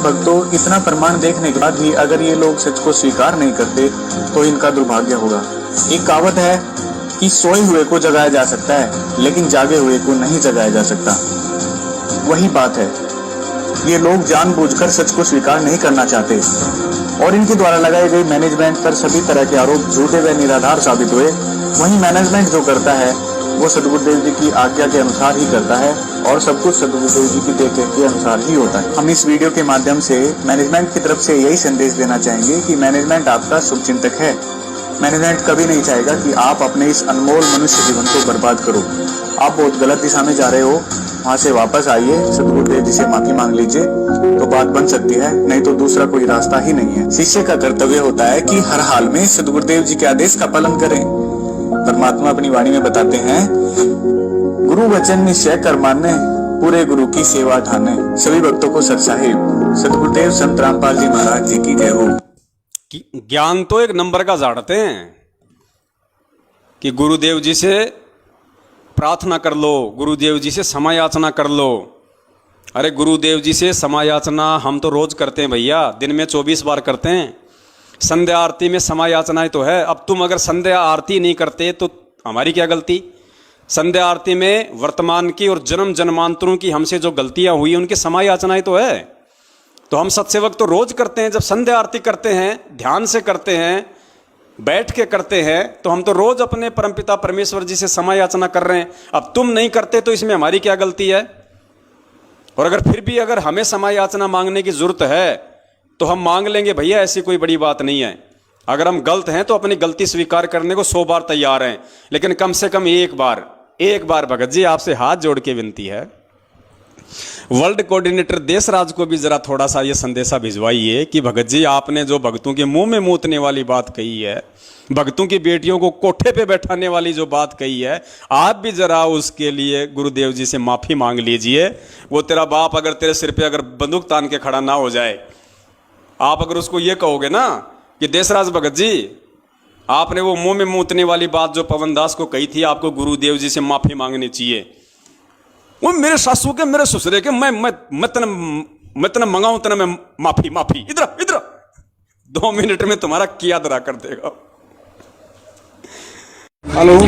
भक्तों, इतना प्रमाण देखने के बाद भी अगर ये लोग सच को स्वीकार नहीं करते तो इनका दुर्भाग्य होगा। एक कहावत है कि सोए हुए को जगाया जा सकता है, लेकिन जागे हुए को नहीं जगाया जा सकता। वही बात है, ये लोग जानबूझकर सच को स्वीकार नहीं करना चाहते और इनके द्वारा लगाई गई मैनेजमेंट पर सभी तरह के आरोप झूठे व निराधार साबित हुए। वही मैनेजमेंट जो करता है वो सदगुरुदेव जी की आज्ञा के अनुसार ही करता है और सब कुछ सदगुरुदेव जी की देखरेख के अनुसार ही होता है। हम इस वीडियो के माध्यम से मैनेजमेंट की तरफ से यही संदेश देना चाहेंगे कि मैनेजमेंट आपका शुभचिंतक है। मैनेजमेंट कभी नहीं चाहेगा कि आप अपने इस अनमोल मनुष्य जीवन को बर्बाद करो। आप बहुत गलत दिशा में जा रहे हो, वहां से वापस आइए, सदगुरुदेव जी से माफी मांग लीजिए तो बात बन सकती है, नहीं तो दूसरा कोई रास्ता ही नहीं है। शिष्य का कर्तव्य होता है कि हर हाल में सदगुरुदेव जी के आदेश का पालन करें। परमात्मा अपनी वाणी में बताते हैं, गुरु वचन निश्चय कर माने, पूरे गुरु की सेवा ठाने। सभी भक्तों को सत साहिब सदगुरुदेव संत रामपाल जी महाराज जी की जय हो। ज्ञान तो एक नंबर का झाड़ते हैं कि गुरुदेव जी से प्रार्थना कर लो, गुरुदेव जी से समय याचना कर लो। अरे गुरुदेव जी से समय याचना हम तो रोज करते हैं भैया, दिन में 24 बार करते हैं। संध्या आरती में समय याचना तो है। अब तुम अगर संध्या आरती नहीं करते तो हमारी क्या गलती? संध्या आरती में वर्तमान की और जन्म जन्मांतरों की हमसे जो गलतियां हुई उनकी समय याचना तो है। तो हम सत्सेवक तो रोज करते हैं, जब संध्या आरती करते हैं, ध्यान से करते हैं, बैठ के करते हैं, तो हम तो रोज अपने परमपिता परमेश्वर जी से समय याचना कर रहे हैं। अब तुम नहीं करते तो इसमें हमारी क्या गलती है? और अगर फिर भी अगर हमें समय याचना मांगने की जरूरत है तो हम मांग लेंगे भैया, ऐसी कोई बड़ी बात नहीं है। अगर हम गलत हैं तो अपनी गलती स्वीकार करने को 100 बार तैयार हैं, लेकिन कम से कम एक बार भगत जी आपसे हाथ जोड़ के विनती है, वर्ल्ड कोऑर्डिनेटर देशराज को भी जरा थोड़ा सा ये संदेशा भिजवाइए कि भगत जी आपने जो भक्तों के मुंह में मूतने वाली बात कही है, भक्तों की बेटियों को कोठे पे बैठाने वाली जो बात कही है, आप भी जरा उसके लिए गुरुदेव जी से माफी मांग लीजिए। वो तेरा बाप अगर तेरे सिर पे अगर बंदूक तान के खड़ा ना हो जाए, आप अगर उसको ये कहोगे ना कि देशराज भगत जी आपने वो मुंह में मूतने वाली बात जो पवन दास को कही थी, आपको गुरुदेव जी से माफी मांगनी चाहिए। वो मेरे सासू के मेरे ससुरे के मैं तना मंगाऊं तना मैं माफी इधर 2 मिनट में तुम्हारा किया दरा कर देगा। हेलो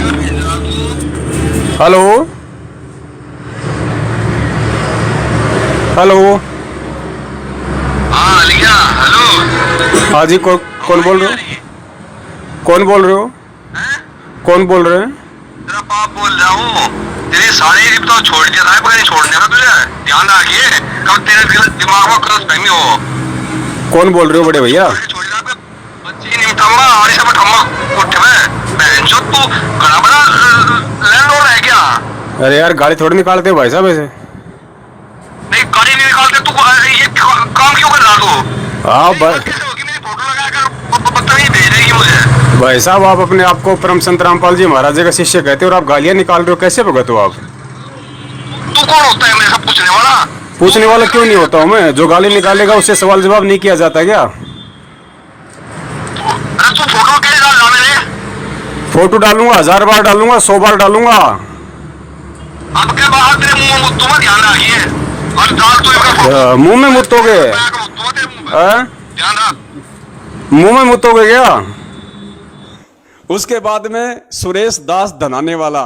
हेलो हेलो हाँ लिया हेलो। हाँ जी, कौन बोल रहे हो? कौन बोल रहे हो? कौन बोल रहे हैं? तेरा बाप बोल रहा हूँ। तेरे सारे तो छोड़ दिया था, नहीं छोड़ दिया था तुझे, ध्यान रखिए कब तेरे दिमाग में क्रॉस फहमी हो। कौन बोल रहे हो बड़े भैया? बच्ची निमठम्मा और सब ठम्मा उठ में बहनचोद, तू घना बड़ा लैंडलॉर्ड है क्या? अरे यार गाड़ी थोड़ी निकालते हो भाई साहब ऐसे। नहीं गाड़ी नहीं निकालते तू, ये काम क्यों कर रहा तू? हाँ मेरी फोटो लगाकर बदतमीजी भेज रही है मुझे। भाई साहब, आप अपने आप को परम संत रामपाल जी महाराज जी का शिष्य कहते हो और आप गालियां निकाल रहे हो, कैसे भगत हो आप? तू कौन होता है मेरे से पूछने वाला? पूछने वाला क्यों नहीं होता हूँ मैं? जो गाली निकालेगा उससे सवाल जवाब नहीं किया जाता क्या? अरे तू फोटो कैसे डाल रहा मेरे? फोटो डालूंगा, 1000 बार डालूंगा, 100 बार डालूंगा। अब के बाद तेरे मुंह में मुत्तू मत, ध्यान रखिए। और डाल तो इसका फोटो मुंह में मुत्तोगे? ध्यान रख, मुंह में मुत्तोगे क्या? उसके बाद में सुरेश दास धनाने वाला,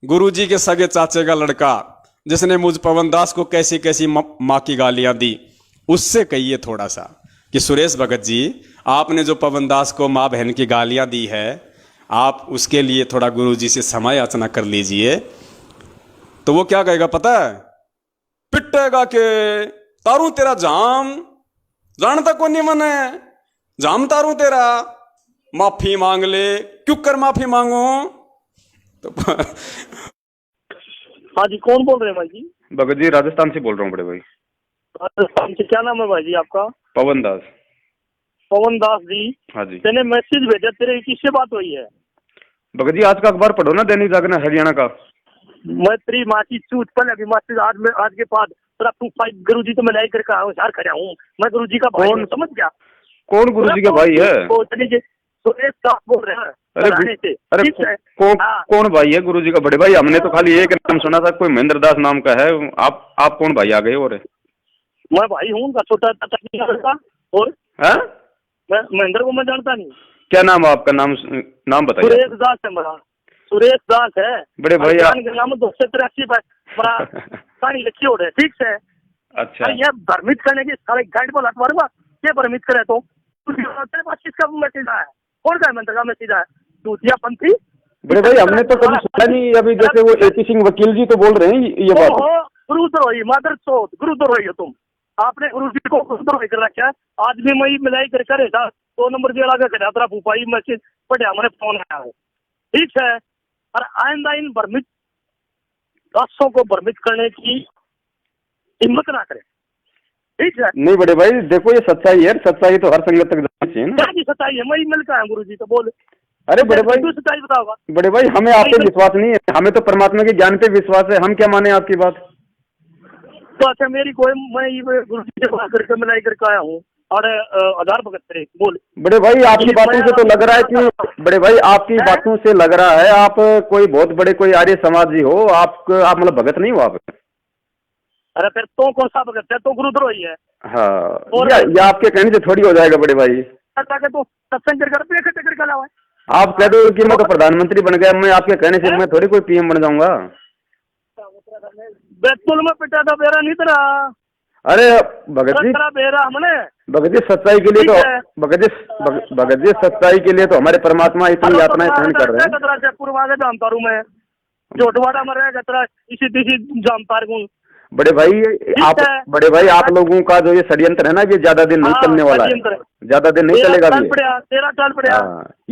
गुरुजी के सगे चाचे का लड़का, जिसने मुझ पवन दास को कैसी कैसी माँ की गालियां दी, उससे कहिए थोड़ा सा कि सुरेश भगत जी आपने जो पवन दास को माँ बहन की गालियां दी है, आप उसके लिए थोड़ा गुरुजी से समय याचना कर लीजिए। तो वो क्या कहेगा पता है? पिटेगा के तारू तेरा जाम जानता को नहीं मने, जाम तारू तेरा, माफी मांग ले। क्यों कर माफी मांगो? तो हाँ जी, कौन बोल रहे हैं भाई जी? भगत जी राजस्थान से बोल रहा हूँ बड़े भाई। राजस्थान से? क्या नाम है भाई जी आपका? पवन दास। पवन दास जी? हाँ जी। तेने मैसेज भेजा, तेरे किससे बात हुई है? भगत जी आज का अखबार पढ़ो ना, दैनिक जागरण हरियाणा का। मैं तेरी माची चूत पल अभी मैसेज आज के बाद तेरा गुरु जी तो मैं लाई करके होशियार खड़ा हूँ, मैं गुरु जी का भाई हूँ, समझ गया? कौन गुरु जी का भाई है? सुरेश दास बोल रहे हैं। अरे कौन भाई है गुरु जी का? बड़े भाई हमने तो खाली एक नाम सुना था, कोई महेंद्र दास नाम का है। आप कौन भाई आ गए? और मैं भाई हूँ उनका, छोटा चाचा लड़का। और हाँ? मैं महेंद्र को मैं जानता नहीं। क्या नाम है आपका? नाम बताइए। सुरेश दास है मेरा, सुरेश दास है बड़े भाई नाम 283 बड़ा कहानी लिखी हो रहे, ठीक है। अच्छा अरे ये भ्रमित करने की सारे गाइड पर लट मारूंगा, ये भ्रमित करे तो तेरे पास किसका मैसेज आया है? कौन का मंत्र का मैसेज आया? दूतिया पंथी। बड़े भाई हमने तो कभी सुना नहीं। अभी जैसे वो एपी सिंह वकील जी तो बोल रहे हैं ये बात। गुरुद्रोही मादर चौथ, गुरुद्रोही हो तुम। आपने गुरु जी को गुरुद्रोही कर रखा है। आज भी मैं मिलाई कर करे था 2 नंबर जेल आगे कर तेरा फूफाई मैसेज पढ़िया, मैंने फोन आया है, ठीक है। और आइंदा इन भ्रमित रास्तों को भ्रमित करने की हिम्मत ना करे, ठीक है। नहीं बड़े भाई देखो ये सच्चाई है, सच्चाई तो हर संगत तक जानी चाहिए ना। क्या की सच्चाई है? मैं मिल का गुरु जी तो बोल। अरे बड़े भाई सच्चाई बताओगा। बड़े भाई हमें आप पे विश्वास नहीं है, हमें तो परमात्मा के ज्ञान पे विश्वास है। हम क्या माने आपकी बात? तो अच्छा मेरी कोई, मैं गुरु जी से बात करके मिलाई करके आया हूँ और आधार भगत करे बोल। बड़े भाई आपकी बातों से तो लग रहा है कि बड़े भाई आपकी बातों से लग रहा है आप कोई बहुत बड़े कोई आर्य समाजी हो। आप मतलब भगत नहीं हो आप? अरे फिर तो कौन सा भगत है? तो गुरुद्रोही है। हाँ ये आपके कहने से थोड़ी हो जाएगा बड़े भाई। तो सत्संग कर इकट्ठे करके लाओ। आप कह दो कि मैं तो प्रधानमंत्री बन गया, मैं आपके कहने से मैं थोड़ी कोई पीएम बन जाऊंगा। बैतूल में पिटा था बेरा नहीं तेरा। अरे भगत जी बेरा हमने भगत जी सच्चाई के लिए तो भगत जी सच्चाई के लिए तो हमारे परमात्मा इतनी यातनाएं सहन कर रहे हैं। जयपुर में जानता हूँ मैं, जोटवाड़ा में रहेगा इसी तीसी जानता हूँ। बड़े भाई आप लोगों का जो ये षड्यंत्र है ना ये ज्यादा दिन नहीं चलने वाला है, ज्यादा दिन नहीं चलेगा भी।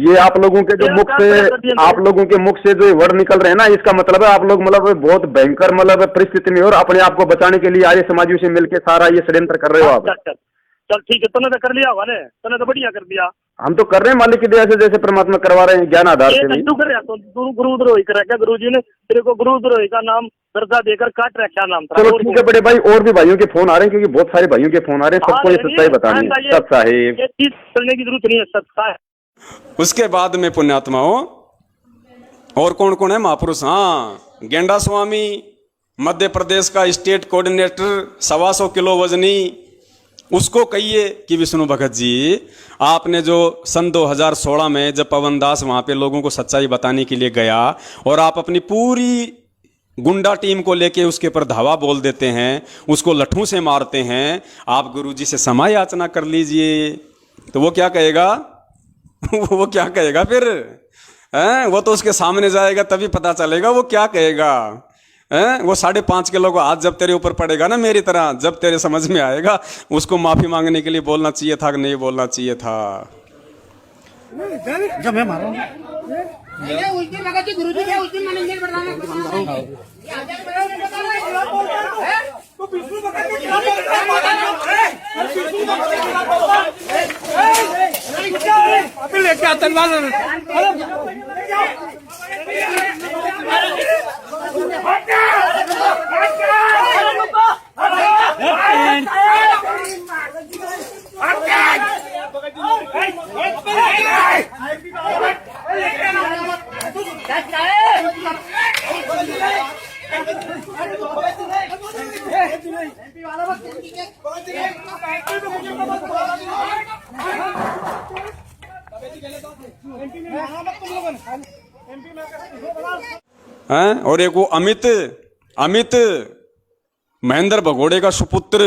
ये आप लोगों के जो मुख से आप लोगों के मुख से जो वर्ड निकल रहे हैं ना इसका मतलब है आप लोग मतलब बहुत भयंकर मतलब परिस्थिति में और अपने आप को बचाने के लिए आर्य समाजियों से मिलकर सारा ये षड्यंत्र कर रहे हो आप। चल ठीक है, तूने तो कर लिया होगा ने, तूने तो बढ़िया कर दिया। हम तो कर रहे हैं मालिक की दया से, जैसे परमात्मा करवा रहे हैं ज्ञान आधार से। गुरुद्रोही कर रखा गुरु जी ने तेरे को, गुरुद्रोही का नाम दर्जा देकर काट रखा नाम। चलो ठीक है बड़े भाई, और भी भाइयों के फोन आ रहे हैं क्योंकि बहुत सारे भाइयों के फोन आ रहे हैं, सबको ये सच्चाई बतानी है। सत साहिब ये चीज करने की जरूरत नहीं है, सच्चा है। उसके बाद में पुण्यात्माओं और कौन कौन है महापुरुष? हाँ, गेंडा स्वामी मध्य प्रदेश का स्टेट कोऑर्डिनेटर 125 किलो वजनी, उसको कहिए कि विष्णु भगत जी आपने जो सन 2016 में जब पवन दास वहाँ पे लोगों को सच्चाई बताने के लिए गया और आप अपनी पूरी गुंडा टीम को लेके उसके ऊपर धावा बोल देते हैं, उसको लठों से मारते हैं, आप गुरुजी से क्षमा याचना कर लीजिए, तो वो क्या कहेगा? वो क्या कहेगा फिर? वो तो उसके सामने जाएगा तभी पता चलेगा वो क्या कहेगा। वो 5.5 किलो का हाथ जब तेरे ऊपर पड़ेगा ना मेरी तरह, जब तेरे समझ में आएगा उसको माफी मांगने के लिए बोलना चाहिए था कि नहीं बोलना चाहिए था। जब मैं मारा उस दिन लगा कि गुरुजी क्या उस दिन मैनेजर बताना तो विष्णु भगत के क्या अभी लेके आता और एक वो अमित महेंद्र भगोड़े का सुपुत्र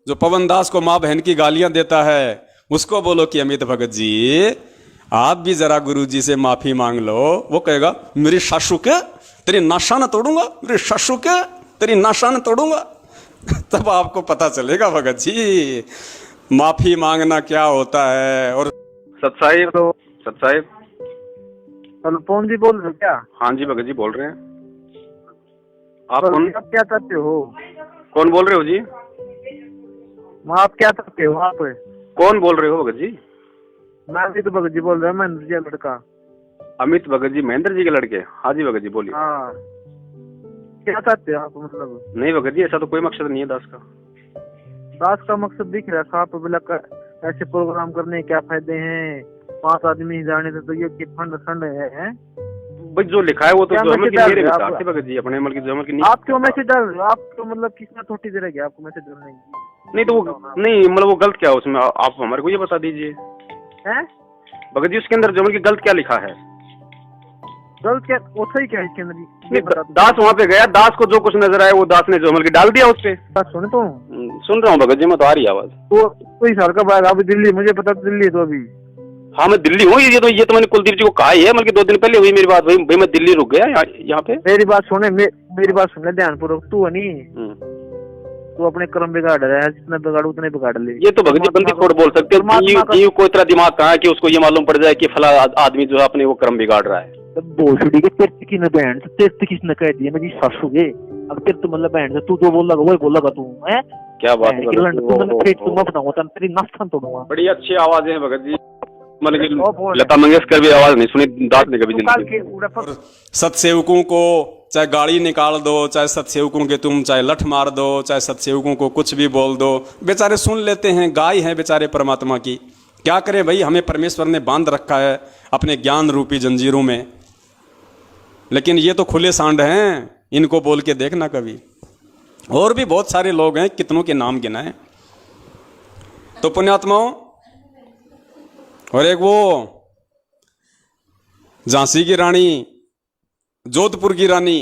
जो पवन दास को माँ बहन की गालियां देता है, उसको बोलो कि अमित भगत जी आप भी जरा गुरुजी से माफी मांग लो। वो कहेगा मेरी सासू के तेरी नाशा न तोड़ूंगा, मेरी सासू के तेरी नाशा न तोड़ूंगा। तब आपको पता चलेगा भगत जी माफी मांगना क्या होता है। और सतसाहिब तो सतसाहिब कौन जी बोल रहे हो क्या? हाँ जी भगत जी बोल रहे हैं। आप कौन? आप क्या चाहते हो? कौन बोल रहे हो जी? आप क्या चाहते हो? आप कौन बोल रहे हो भगत जी? मैं अमित भगत जी बोल रहा हूँ, महेंद्र जी का लड़का। अमित भगत जी महेंद्र जी के लड़के? हाँ जी भगत जी बोलिए। हाँ क्या चाहते हो आप? मतलब नहीं भगत जी ऐसा तो कोई मकसद नहीं है दास का। दास का मकसद दिख रहा है आप बोला ऐसे प्रोग्राम करने के क्या फायदे हैं? 5 आदमी जाने थे तो ये फंड फंड है भाई जो लिखा है वो तो जो अमल की मेरे विचार थे भगत जी, अपने अमल की जो अमल की आप क्यों मैसेज डाल रहे हो? आप तो मतलब किसने थोटी दे रही है आपको मैसेज डालने की? नहीं तो वो नहीं मतलब वो गलत क्या है उसमें, आप हमारे को ये बता दीजिए हैं? भगत जी उसके अंदर जो मतलब गलत क्या लिखा है? गलत क्या होता ही क्या है इसके अंदर, ये बता दो। दास वहाँ पे गया, दास को जो कुछ नजर आया वो दास ने जो मतलब डाल दिया उस पे। बात सुने तो सुन रहा हूँ भगत जी, मैं तो आ रही है आवाज। तो कोई साल का बाद अभी दिल्ली, मुझे पता दिल्ली तो अभी। हाँ मैं दिल्ली हूँ, ये तो मैंने कुलदीप जी को कहा ही है, मतलब 2 दिन पहले हुई मेरी बात। भाई मैं दिल्ली रुक गया यहाँ पे। मेरी बात सुने, मेरी बात सुन ले ध्यानपूर्वक। तू है नहीं, तू अपने कर्म बिगाड़ रहा है, जितना बिगाड़ू उतने बिगाड़ ले। ये तो भगत जी बंदी छोड़ बोल सकते हो, कोई तरह दिमाग कहाँ है कि उसको ये मालूम पड़ जाए कि फला आदमी जो है अपने वो कर्म बिगाड़ रहा है। भोसड़ी के तेरे की न बहन, तेरे किसने कह दिया मेरी सासू के? अब तेरे तो मतलब बहन तू जो बोल लगा वही बोल लगा तू है। क्या बात है, तेरी नास्तान तोड़ूंगा। बड़ी अच्छी आवाज है भगत जी, मतलब लता मंगेशकर भी आवाज नहीं सुनी दास ने कभी जिंदगी। सत्सेवकों को चाहे गाड़ी निकाल दो, चाहे सत्सेवकों के तुम चाहे लठ मार दो, चाहे सत्सेवकों को कुछ भी बोल दो, बेचारे सुन लेते हैं। गाय हैं बेचारे परमात्मा की, क्या करें भाई, हमें परमेश्वर ने बांध रखा है अपने ज्ञान रूपी जंजीरों में। लेकिन ये तो खुले सांड हैं, इनको बोल के देखना कभी। और भी बहुत सारे लोग हैं, कितनों के नाम गिनाएं। तो पुण्यात्माओं, और एक वो झांसी की रानी, जोधपुर की रानी,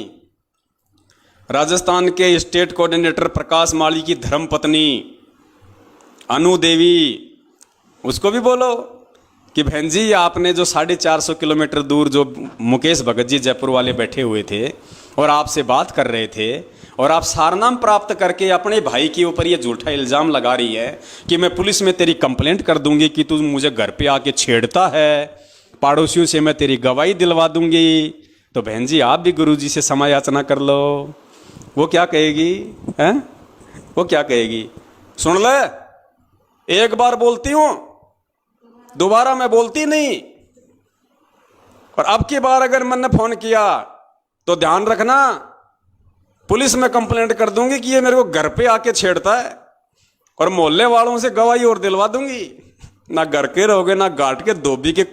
राजस्थान के स्टेट कोऑर्डिनेटर प्रकाश माली की धर्मपत्नी अनु देवी, उसको भी बोलो कि बहन जी आपने जो 450 किलोमीटर दूर जो मुकेश भगत जी जयपुर वाले बैठे हुए थे और आपसे बात कर रहे थे, और आप सारनाम प्राप्त करके अपने भाई के ऊपर ये झूठा इल्ज़ाम लगा रही है कि मैं पुलिस में तेरी कंप्लेंट कर दूंगी कि तू मुझे घर पे आके छेड़ता है, पड़ोसियों से मैं तेरी गवाही दिलवा दूंगी। तो बहन जी आप भी गुरु जी से क्षमा याचना कर लो। वो क्या कहेगी? हैं? वो क्या कहेगी? सुन ले, एक बार बोलती हूं, दोबारा मैं बोलती नहीं, और अब की बार अगर मैंने फोन किया तो ध्यान रखना, पुलिस में कंप्लेंट कर दूंगी कि ये मेरे को घर पे आके छेड़ता है, और मोहल्ले वालों से गवाही और दिलवा दूंगी। ना घर के रहोगे, ना घाट के धोबी के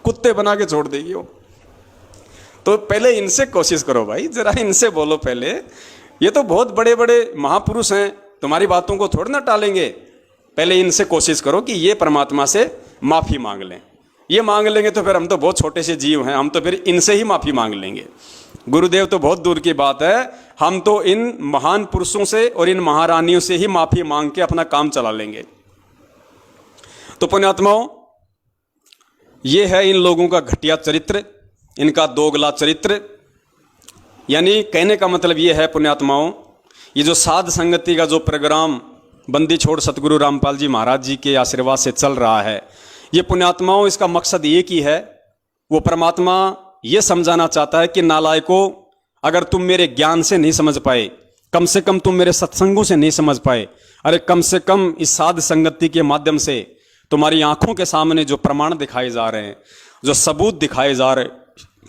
कुत्ते बना के छोड़ देगी वो। तो पहले इनसे कोशिश करो भाई, जरा इनसे बोलो पहले। ये तो बहुत बड़े बड़े महापुरुष हैं, तुम्हारी बातों को थोड़ी ना टालेंगे। पहले इनसे कोशिश करो कि ये परमात्मा से माफ़ी मांग लें। ये मांग लेंगे तो फिर हम तो बहुत छोटे से जीव हैं, हम तो फिर इनसे ही माफ़ी मांग लेंगे। गुरुदेव तो बहुत दूर की बात है, हम तो इन महान पुरुषों से और इन महारानियों से ही माफ़ी मांग के अपना काम चला लेंगे। तो पुण्यात्माओं, ये है इन लोगों का घटिया चरित्र, इनका दोगला चरित्र। यानी कहने का मतलब ये है पुण्यात्माओं, ये जो साध संगति का जो प्रोग्राम बंदी छोड़ सतगुरु रामपाल जी महाराज जी के आशीर्वाद से चल रहा है, ये पुण्यात्माओं इसका मकसद एक ही है। वो परमात्मा ये समझाना चाहता है कि नालायकों, अगर तुम मेरे ज्ञान से नहीं समझ पाए, कम से कम तुम मेरे सत्संगों से नहीं समझ पाए, अरे कम से कम इस साध संगति के माध्यम से तुम्हारी आंखों के सामने जो प्रमाण दिखाए जा रहे हैं, जो सबूत दिखाए जा रहे,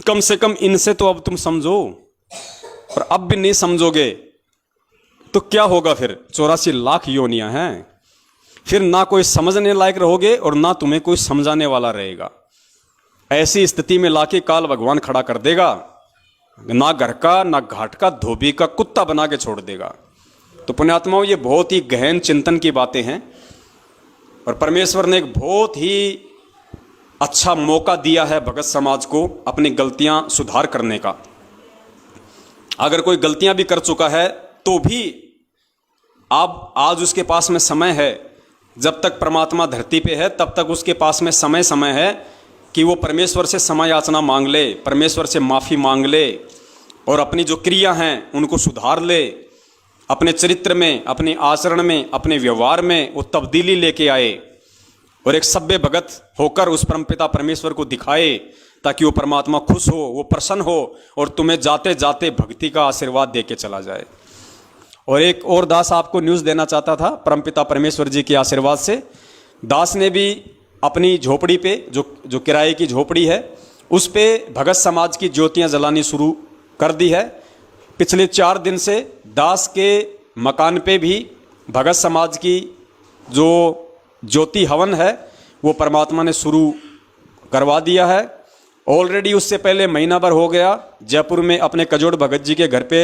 कम से कम इनसे तो अब तुम समझो। और अब भी नहीं समझोगे तो क्या होगा फिर? 84 लाख योनियां हैं, फिर ना कोई समझने लायक रहोगे और ना तुम्हें कोई समझाने वाला रहेगा। ऐसी स्थिति में लाके काल भगवान खड़ा कर देगा, ना घर का ना घाट का, धोबी का कुत्ता बना के छोड़ देगा। तो पुण्यात्माओं, ये बहुत ही गहन चिंतन की बातें हैं, और परमेश्वर ने एक बहुत ही अच्छा मौका दिया है भगत समाज को अपनी गलतियां सुधार करने का। अगर कोई गलतियां भी कर चुका है तो भी अब आज उसके पास में समय है, जब तक परमात्मा धरती पे है तब तक उसके पास में समय है कि वो परमेश्वर से क्षमा याचना मांग ले, परमेश्वर से माफ़ी मांग ले, और अपनी जो क्रिया हैं उनको सुधार ले, अपने चरित्र में, अपने आचरण में, अपने व्यवहार में वो तब्दीली लेके आए, और एक सभ्य भगत होकर उस परमपिता परमेश्वर को दिखाए, ताकि वो परमात्मा खुश हो, वो प्रसन्न हो, और तुम्हें जाते जाते भक्ति का आशीर्वाद दे के चला जाए। और एक और दास आपको न्यूज़ देना चाहता था परमपिता परमेश्वर जी के आशीर्वाद से। दास ने भी अपनी झोपड़ी पे, जो किराए की झोपड़ी है, उस पे भगत समाज की ज्योतियां जलानी शुरू कर दी है। पिछले 4 दिन से दास के मकान पे भी भगत समाज की जो ज्योति हवन है वो परमात्मा ने शुरू करवा दिया है। ऑलरेडी उससे पहले महीना भर हो गया जयपुर में अपने कजोड़ भगत जी के घर पे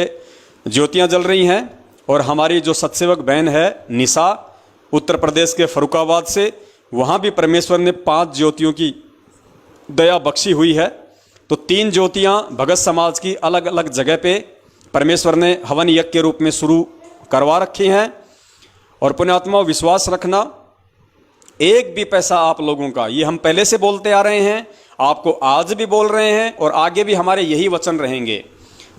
ज्योतियां जल रही हैं, और हमारी जो सत्सेवक बहन है निशा, उत्तर प्रदेश के फरुखाबाद से, वहाँ भी परमेश्वर ने 5 ज्योतियों की दया बख्शी हुई है। तो 3 ज्योतियाँ भगत समाज की अलग अलग जगह पे परमेश्वर ने हवन यज्ञ के रूप में शुरू करवा रखी हैं। और पुण्यात्माओं, विश्वास रखना, एक भी पैसा आप लोगों का, ये हम पहले से बोलते आ रहे हैं, आपको आज भी बोल रहे हैं और आगे भी हमारे यही वचन रहेंगे।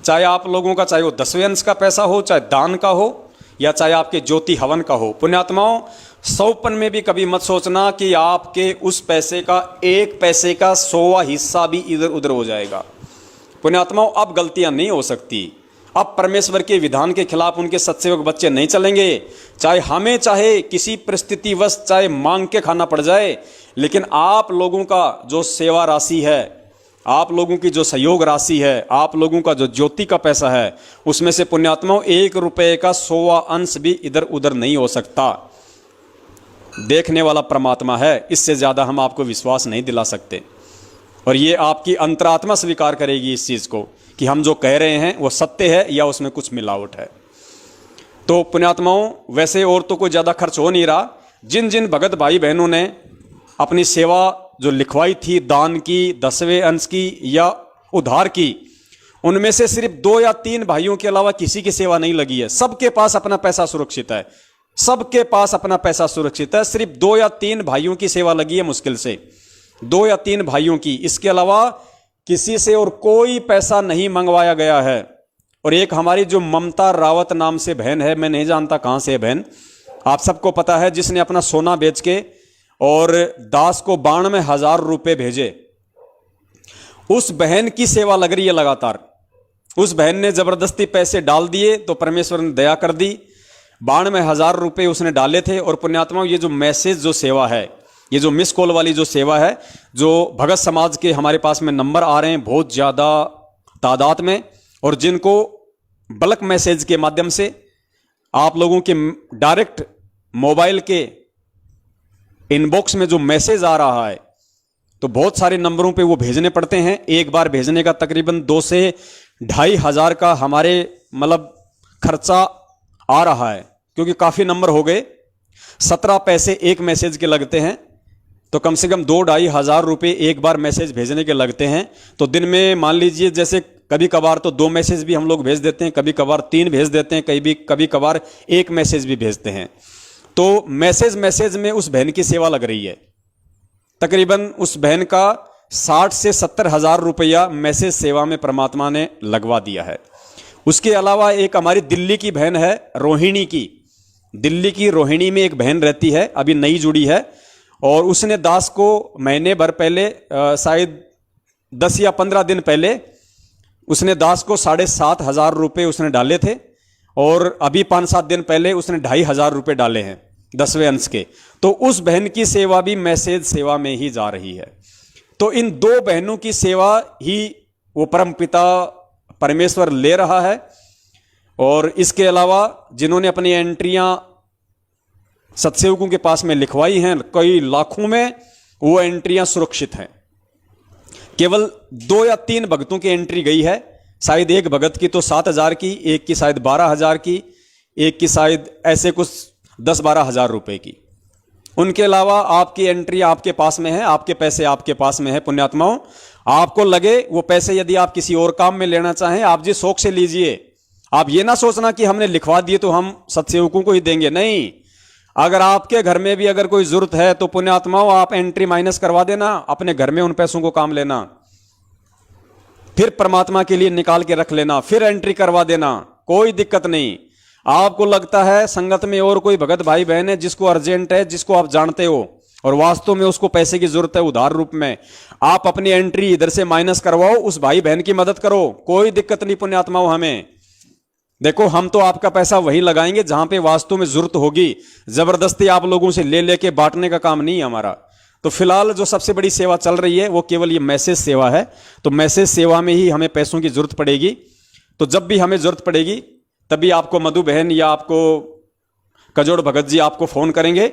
चाहे आप लोगों का, चाहे वो 10वें अंश का पैसा हो, चाहे दान का हो, या चाहे आपके ज्योति हवन का हो, पुण्यात्माओं, 100पन में भी कभी मत सोचना कि आपके उस पैसे का 1 पैसे का 100वां हिस्सा भी इधर उधर हो जाएगा। पुण्यात्माओं, अब गलतियां नहीं हो सकती। अब परमेश्वर के विधान के खिलाफ उनके सत्सेवक बच्चे नहीं चलेंगे। चाहे हमें, चाहे किसी परिस्थितिवश, चाहे मांग के खाना पड़ जाए, लेकिन आप लोगों का जो सेवा राशि है, आप लोगों की जो सहयोग राशि है, आप लोगों का जो ज्योति का पैसा है, उसमें से पुण्यात्माओं 1 रुपये का 100वां अंश भी इधर उधर नहीं हो सकता। देखने वाला परमात्मा है, इससे ज़्यादा हम आपको विश्वास नहीं दिला सकते। और ये आपकी अंतरात्मा स्वीकार करेगी इस चीज़ को कि हम जो कह रहे हैं वो सत्य है या उसमें कुछ मिलावट है। तो पुण्यात्माओं, वैसे और तो कोई ज़्यादा खर्च हो नहीं रहा। जिन जिन भगत भाई बहनों ने अपनी सेवा जो लिखवाई थी, दान की, 10वें अंश की या उधार की, उनमें से सिर्फ 2 या 3 भाइयों के अलावा किसी की सेवा नहीं लगी है। सबके पास अपना पैसा सुरक्षित है, सबके पास अपना पैसा सुरक्षित है। सिर्फ 2 या 3 भाइयों की सेवा लगी है, मुश्किल से 2 या 3 भाइयों की। इसके अलावा किसी से और कोई पैसा नहीं मंगवाया गया है। और एक हमारी जो ममता रावत नाम से बहन है, मैं नहीं जानता कहाँ से है बहन, आप सबको पता है, जिसने अपना सोना बेच के और दास को 92,000 रुपये भेजे, उस बहन की सेवा लग रही है लगातार। उस बहन ने जबरदस्ती पैसे डाल दिए तो परमेश्वर ने दया कर दी, 92,000 रुपये उसने डाले थे। और पुण्यात्माओं, ये जो मैसेज जो सेवा है, ये जो मिस कॉल वाली जो सेवा है, जो भगत समाज के हमारे पास में नंबर आ रहे हैं बहुत ज़्यादा तादाद में, और जिनको बल्क मैसेज के माध्यम से आप लोगों के डायरेक्ट मोबाइल के इनबॉक्स में जो मैसेज आ रहा है, तो बहुत सारे नंबरों पे वो भेजने पड़ते हैं। एक बार भेजने का तकरीबन 2 से 2,500 हज़ार का हमारे मतलब खर्चा आ रहा है, क्योंकि काफ़ी नंबर हो गए। 17 पैसे एक मैसेज के लगते हैं, तो कम से कम 2-2,500 हज़ार रुपये एक बार मैसेज भेजने के लगते हैं। तो दिन में मान लीजिए, जैसे कभी कभार तो 2 मैसेज भी हम लोग भेज देते हैं, कभी कभार 3 भेज देते हैं, कभी कभार 1 मैसेज भी भेजते हैं। तो मैसेज में उस बहन की सेवा लग रही है। तकरीबन उस बहन का 60 से 70 हज़ार रुपया मैसेज सेवा में परमात्मा ने लगवा दिया है। उसके अलावा एक हमारी दिल्ली की बहन है, रोहिणी की, दिल्ली की रोहिणी में एक बहन रहती है, अभी नई जुड़ी है, और उसने दास को महीने भर पहले, शायद 10 या 15 दिन पहले, उसने दास को 7,500 रुपये उसने डाले थे, और अभी 5-7 दिन पहले उसने 2,500 रुपये डाले हैं 10वें अंश के। तो उस बहन की सेवा भी मैसेज सेवा में ही जा रही है। तो इन 2 बहनों की सेवा ही वो परमपिता परमेश्वर ले रहा है। और इसके अलावा जिन्होंने अपनी एंट्रियां सत्सेवकों के पास में लिखवाई हैं, कई लाखों में, वो एंट्रियां सुरक्षित हैं। केवल 2 या 3 भक्तों की एंट्री गई है, शायद एक भगत की तो 7,000 की, एक की शायद 12,000 की, एक की शायद ऐसे कुछ 10-12 हज़ार रुपये की। उनके अलावा आपकी एंट्री आपके पास में है, आपके पैसे आपके पास में है। पुण्यात्माओं, आपको लगे वो पैसे यदि आप किसी और काम में लेना चाहें, आप जी शौक से लीजिए। आप ये ना सोचना कि हमने लिखवा दिए तो हम सत्सेवकों को ही देंगे, नहीं। अगर आपके घर में भी अगर कोई जरूरत है तो पुण्यात्माओं, आप एंट्री माइनस करवा देना, अपने घर में उन पैसों को काम लेना, फिर परमात्मा के लिए निकाल के रख लेना, फिर एंट्री करवा देना, कोई दिक्कत नहीं। आपको लगता है संगत में और कोई भगत भाई बहन है जिसको अर्जेंट है, जिसको आप जानते हो और वास्तव में उसको पैसे की जरूरत है उधार रूप में, आप अपनी एंट्री इधर से माइनस करवाओ, उस भाई बहन की मदद करो, कोई दिक्कत नहीं। पुण्यात्माओं, हमें देखो, हम तो आपका पैसा वहीं लगाएंगे जहां पे वास्तव में जरूरत होगी। जबरदस्ती आप लोगों से ले लेके बांटने का काम नहीं है हमारा। तो फिलहाल जो सबसे बड़ी सेवा चल रही है वो केवल ये मैसेज सेवा है। तो मैसेज सेवा में ही हमें पैसों की जरूरत पड़ेगी। तो जब भी हमें जरूरत पड़ेगी तभी आपको मधु बहन या आपको कजोड़ भगत जी आपको फोन करेंगे।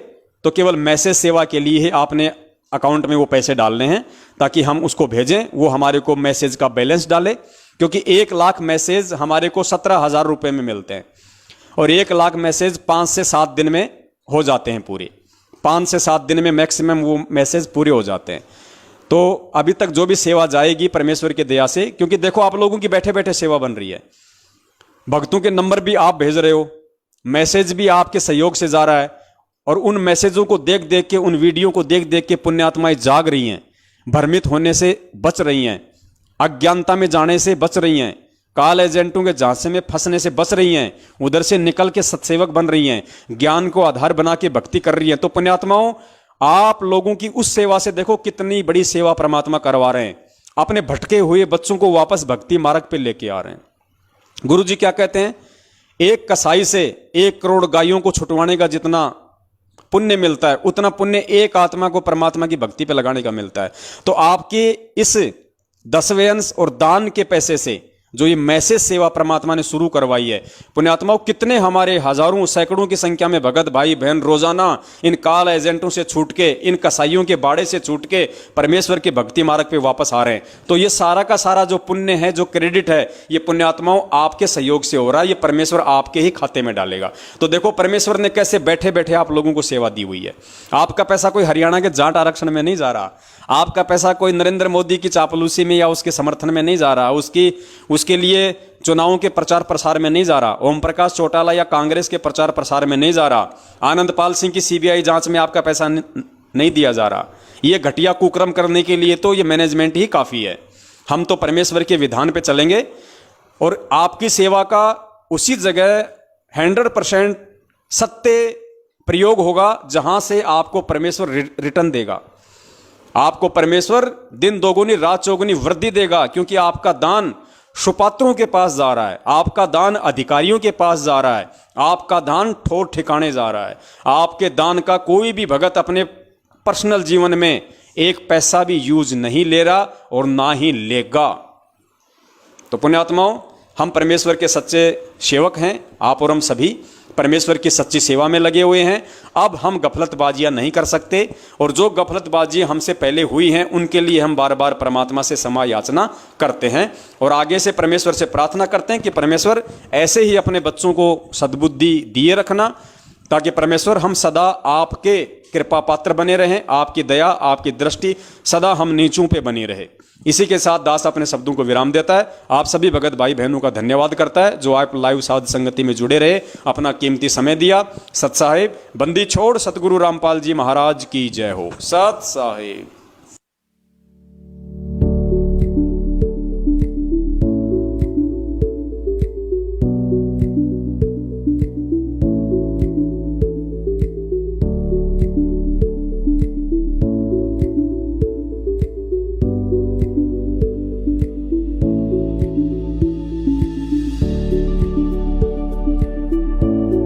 तो केवल मैसेज सेवा के लिए ही आपने अकाउंट में वो पैसे डालने हैं ताकि हम उसको भेजें, वो हमारे को मैसेज का बैलेंस डाले, क्योंकि 1 लाख मैसेज हमारे को 17,000 रुपये में मिलते हैं। और 1 लाख मैसेज 5 से 7 दिन में हो जाते हैं पूरे। 5 से 7 दिन में मैक्सिमम वो मैसेज पूरे हो जाते हैं। तो अभी तक जो भी सेवा जाएगी परमेश्वर की दया से, क्योंकि देखो आप लोगों की बैठे बैठे सेवा बन रही है, भक्तों के नंबर भी आप भेज रहे हो, मैसेज भी आपके सहयोग से जा रहा है, और उन मैसेजों को देख देख के, उन वीडियो को देख देख के पुण्यात्माएं जाग रही हैं, भ्रमित होने से बच रही हैं, अज्ञानता में जाने से बच रही हैं, काल एजेंटों के झांसे में फंसने से बच रही हैं, उधर से निकल के सत्सेवक बन रही हैं, ज्ञान को आधार बना के भक्ति कर रही हैं। तो पुण्यात्माओं, आप लोगों की उस सेवा से देखो कितनी बड़ी सेवा परमात्मा करवा रहे हैं, अपने भटके हुए बच्चों को वापस भक्ति मार्ग पे लेके आ रहे हैं। गुरु जी क्या कहते हैं, एक कसाई से 1 करोड़ गायों को छुटवाने का जितना पुण्य मिलता है, उतना पुण्य एक आत्मा को परमात्मा की भक्ति पे लगाने का मिलता है। तो आपके इस 10वें अंश और दान के पैसे से जो ये मैसेज सेवा परमात्मा ने शुरू करवाई है, पुण्यात्माओं, कितने हमारे हजारों सैकड़ों की संख्या में भगत भाई बहन रोजाना इन काल एजेंटों से छूट के, इन कसाईयों के बाड़े से छूट के परमेश्वर के भक्ति मार्ग पे वापस आ रहे हैं। तो ये सारा का सारा जो पुण्य है, जो क्रेडिट है, ये पुण्यात्माओं आपके सहयोग से हो रहा है, ये परमेश्वर आपके ही खाते में डालेगा। तो देखो परमेश्वर ने कैसे बैठे बैठे आप लोगों को सेवा दी हुई है। आपका पैसा कोई हरियाणा के जाट आरक्षण में नहीं जा रहा, आपका पैसा कोई नरेंद्र मोदी की चापलूसी में या उसके समर्थन में नहीं जा रहा, उसके लिए चुनावों के प्रचार प्रसार में नहीं जा रहा, ओम प्रकाश चौटाला या कांग्रेस के प्रचार प्रसार में नहीं जा रहा, आनंदपाल सिंह की सीबीआई जांच में आपका पैसा नहीं दिया जा रहा। ये घटिया कुकर्म करने के लिए तो ये मैनेजमेंट ही काफी है। हम तो परमेश्वर के विधान पे चलेंगे और आपकी सेवा का उसी जगह 100% सत्य प्रयोग होगा जहां से आपको परमेश्वर रिटर्न देगा। आपको परमेश्वर दिन दोगुनी रात चौगुनी वृद्धि देगा, क्योंकि आपका दान सुपात्रों के पास जा रहा है, आपका दान अधिकारियों के पास जा रहा है, आपका दान ठोर ठिकाने जा रहा है। आपके दान का कोई भी भगत अपने पर्सनल जीवन में 1 पैसा भी यूज नहीं ले रहा और ना ही लेगा। तो पुण्यात्माओं, हम परमेश्वर के सच्चे सेवक हैं, आप और हम सभी परमेश्वर की सच्ची सेवा में लगे हुए हैं। अब हम गफलतबाजियां नहीं कर सकते, और जो गफलतबाजी हमसे पहले हुई हैं उनके लिए हम बार बार परमात्मा से क्षमा याचना करते हैं, और आगे से परमेश्वर से प्रार्थना करते हैं कि परमेश्वर ऐसे ही अपने बच्चों को सद्बुद्धि दिए रखना, ताकि परमेश्वर हम सदा आपके कृपा पात्र बने रहें, आपकी दया आपकी दृष्टि सदा हम नीचों पे बनी रहे। इसी के साथ दास अपने शब्दों को विराम देता है। आप सभी भगत भाई बहनों का धन्यवाद करता है जो आप लाइव साध संगति में जुड़े रहे, अपना कीमती समय दिया। सत साहिब बंदी छोड़ सतगुरु रामपाल जी महाराज की जय हो। सत साहिब।